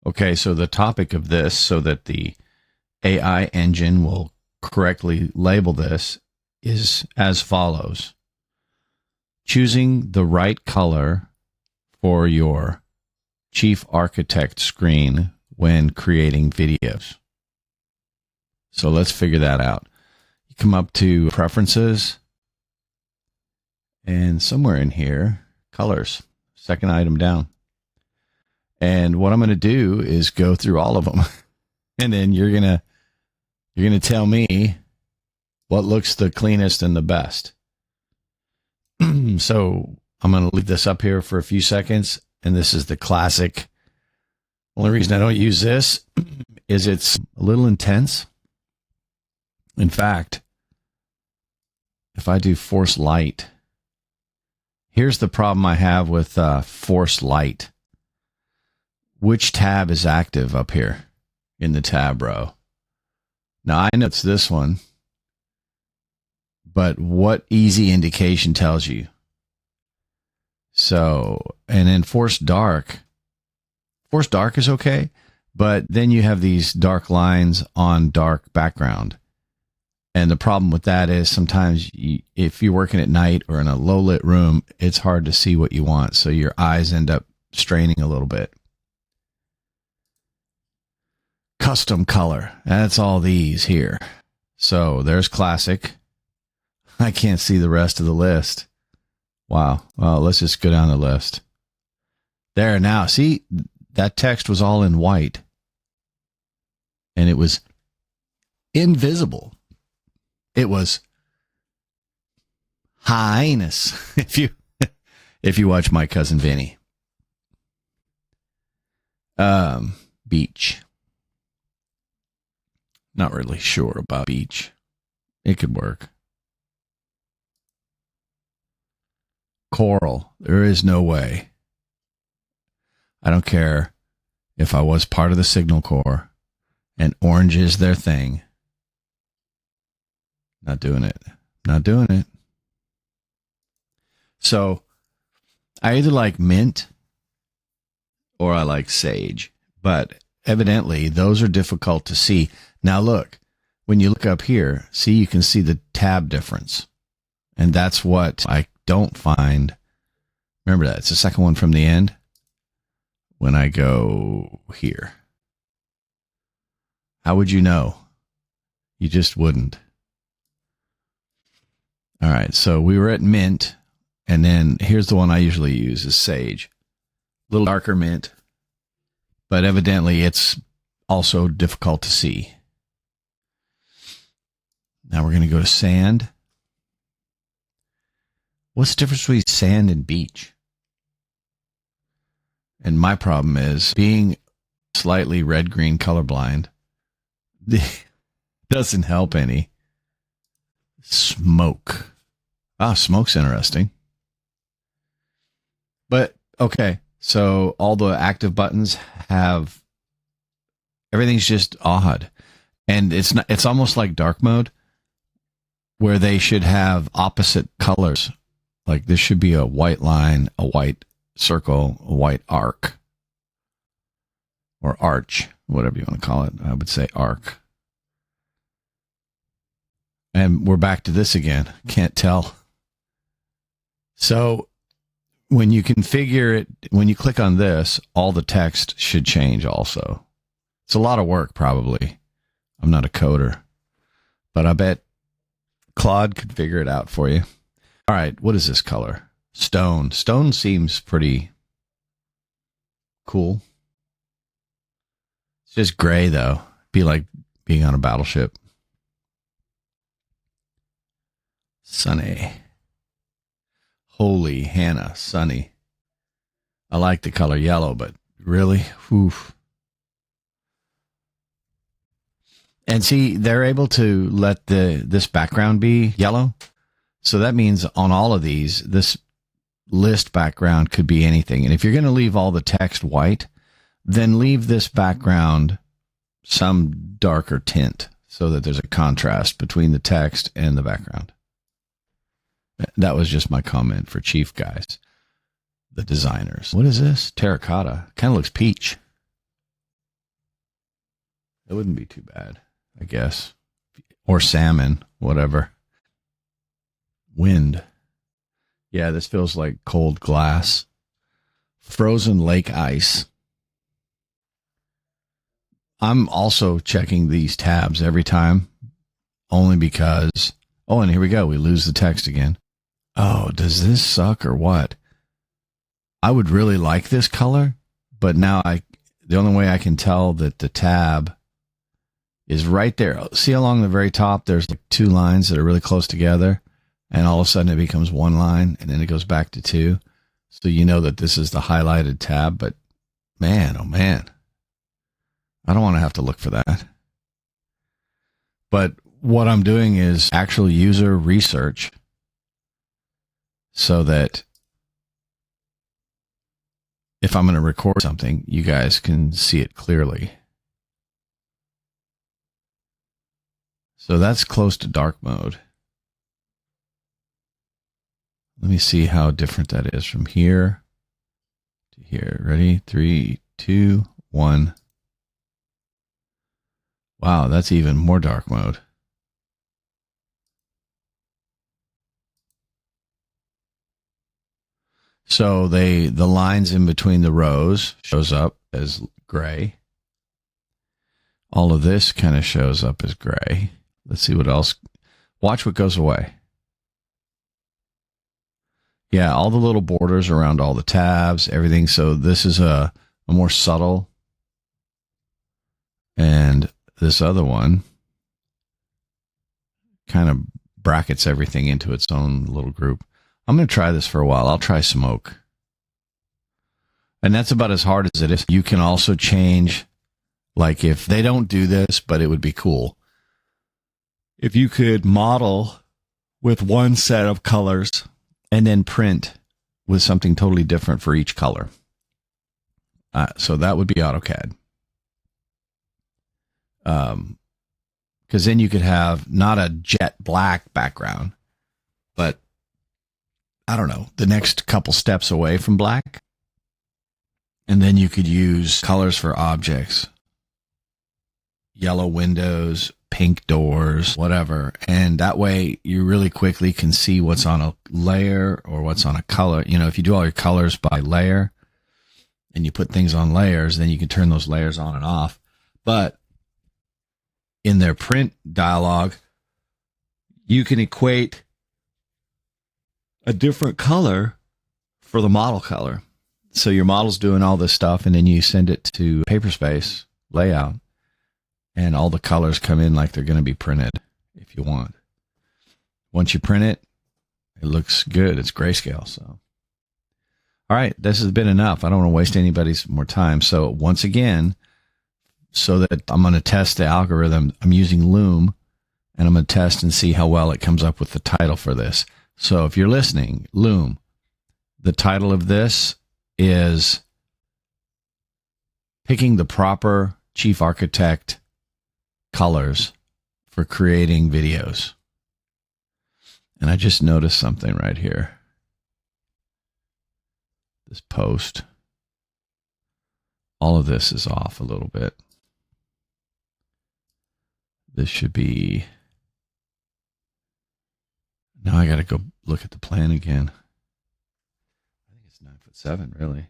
Okay, so the topic of this, so that the AI engine will correctly label this, is as follows. Choosing the right color for your chief architect screen when creating videos. So let's figure that out. You come up to preferences, and somewhere in here, colors, second item down. And what I'm going to do is go through all of them. And then you're going to tell me what looks the cleanest and the best. So I'm going to leave this up here for a few seconds. And this is the classic. Only reason I don't use this is it's a little intense. In fact, if I do force light, here's the problem I have with force light. Which tab is active up here in the tab row? Now, I know it's this one, but what easy indication tells you? So, and then force dark is okay, but then you have these dark lines on dark background. And the problem with that is sometimes if you're working at night or in a low lit room, it's hard to see what you want. So your eyes end up straining a little bit. Custom color. That's all these here. So there's classic. I can't see the rest of the list. Wow. Well, let's just go down the list. There now. See, that text was all in white. And it was invisible. It was highness. If you watch My Cousin Vinny. Beach. Not really sure about beach. It could work. Coral. There is no way. I don't care if I was part of the Signal Corps and orange is their thing. Not doing it. Not doing it. So I either like mint or I like sage, but evidently those are difficult to see. Now look, when you look up here, see, you can see the tab difference. And that's what I don't find. Remember that. It's the second one from the end. When I go here. How would you know? You just wouldn't. All right. So we were at mint. And then here's the one I usually use is sage. A little darker mint. But evidently it's also difficult to see. Now we're going to go to sand. What's the difference between sand and beach? And my problem is being slightly red-green colorblind doesn't help any. Smoke. Smoke's interesting. But, okay, so all the active buttons have, everything's just odd. And it's almost like dark mode, where they should have opposite colors. Like this should be a white line, a white circle, a white arc. Or arch, whatever you want to call it. I would say arc. And we're back to this again. Can't tell. So when you configure it, when you click on this, all the text should change also. It's a lot of work, probably. I'm not a coder. But I bet Claude could figure it out for you. All right, what is this color? Stone. Stone seems pretty cool. It's just gray, though. Be like being on a battleship. Sunny. Holy Hannah, sunny. I like the color yellow, but really? Oof. And see, they're able to let this background be yellow. So that means on all of these, this list background could be anything. And if you're going to leave all the text white, then leave this background some darker tint so that there's a contrast between the text and the background. That was just my comment for Chief guys, the designers. What is this? Terracotta. Kind of looks peach. It wouldn't be too bad, I guess. Or salmon, whatever. Wind. Yeah, this feels like cold glass. Frozen lake ice. I'm also checking these tabs every time, only because... Oh, and here we go. We lose the text again. Oh, does this suck or what? I would really like this color, but now the only way I can tell that the tab is right there. See along the very top, there's like two lines that are really close together, and all of a sudden it becomes one line, and then it goes back to two. So you know that this is the highlighted tab, but man, oh man, I don't want to have to look for that. But what I'm doing is actual user research so that if I'm going to record something, you guys can see it clearly. So that's close to dark mode. Let me see how different that is from here to here. Ready? 3, 2, 1. Wow, that's even more dark mode. So the lines in between the rows shows up as gray. All of this kind of shows up as gray. Let's see what else. Watch what goes away. Yeah, all the little borders around all the tabs, everything. So this is a more subtle. And this other one kind of brackets everything into its own little group. I'm going to try this for a while. I'll try smoke. And that's about as hard as it is. You can also change, like if they don't do this, but it would be cool. If you could model with one set of colors and then print with something totally different for each color. So that would be AutoCAD. Because then you could have not a jet black background, but I don't know, the next couple steps away from black. And then you could use colors for objects. Yellow windows, pink doors, whatever. And that way you really quickly can see what's on a layer or what's on a color. You know, if you do all your colors by layer and you put things on layers, then you can turn those layers on and off. But in their print dialog, you can equate a different color for the model color. So your model's doing all this stuff, and then you send it to Paperspace layout, and all the colors come in like they're going to be printed if you want. Once you print it, it looks good. It's grayscale. So, all right, this has been enough. I don't want to waste anybody's more time. So once again, so that I'm going to test the algorithm, I'm using Loom, and I'm going to test and see how well it comes up with the title for this. So if you're listening, Loom, the title of this is picking the proper chief architect colors for creating videos. And I just noticed something right here. This post. All of this is off a little bit. This should be... Now I got to go look at the plan again. I think it's 9'7", really.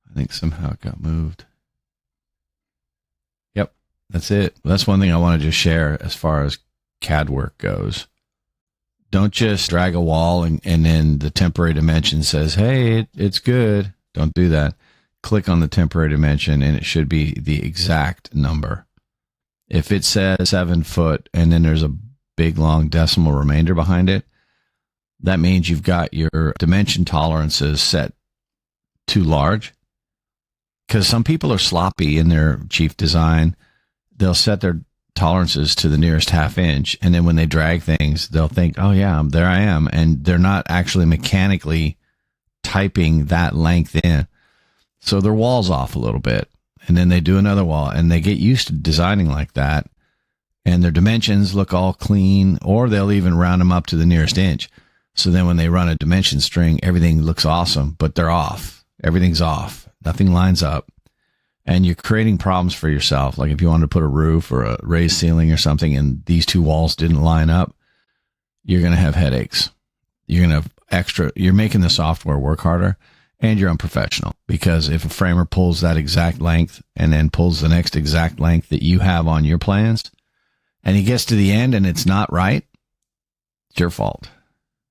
I think somehow it got moved. Yep, that's it. That's one thing I want to just share as far as CAD work goes. Don't just drag a wall and then the temporary dimension says, hey, it's good. Don't do that. Click on the temporary dimension and it should be the exact number. If it says 7 foot and then there's a big long decimal remainder behind it, that means you've got your dimension tolerances set too large. Because some people are sloppy in their chief design. They'll set their tolerances to the nearest half inch, and then when they drag things, they'll think, oh yeah, there I am, and they're not actually mechanically typing that length in. So their wall's off a little bit, and then they do another wall, and they get used to designing like that, and their dimensions look all clean, or they'll even round them up to the nearest inch. So then when they run a dimension string, everything looks awesome, but they're off. Everything's off. Nothing lines up. and you're creating problems for yourself. Like if you wanted to put a roof or a raised ceiling or something and these two walls didn't line up, you're going to have headaches. You're going to have you're making the software work harder, and you're unprofessional, because if a framer pulls that exact length and then pulls the next exact length that you have on your plans, and he gets to the end and it's not right, it's your fault.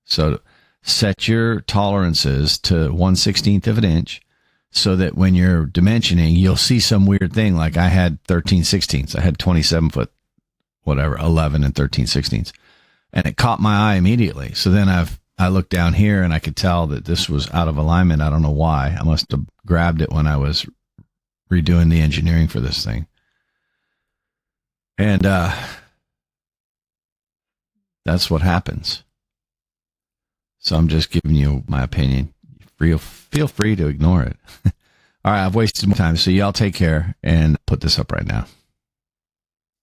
So set your tolerances to 1/16 of an inch, so that when you're dimensioning, you'll see some weird thing. Like I had 13/16. I had 27 foot, whatever, 11 and 13/16. And it caught my eye immediately. So then I looked down here and I could tell that this was out of alignment. I don't know why. I must have grabbed it when I was redoing the engineering for this thing. And that's what happens. So I'm just giving you my opinion. Feel free to ignore it. All right, I've wasted more time. So y'all take care and put this up right now.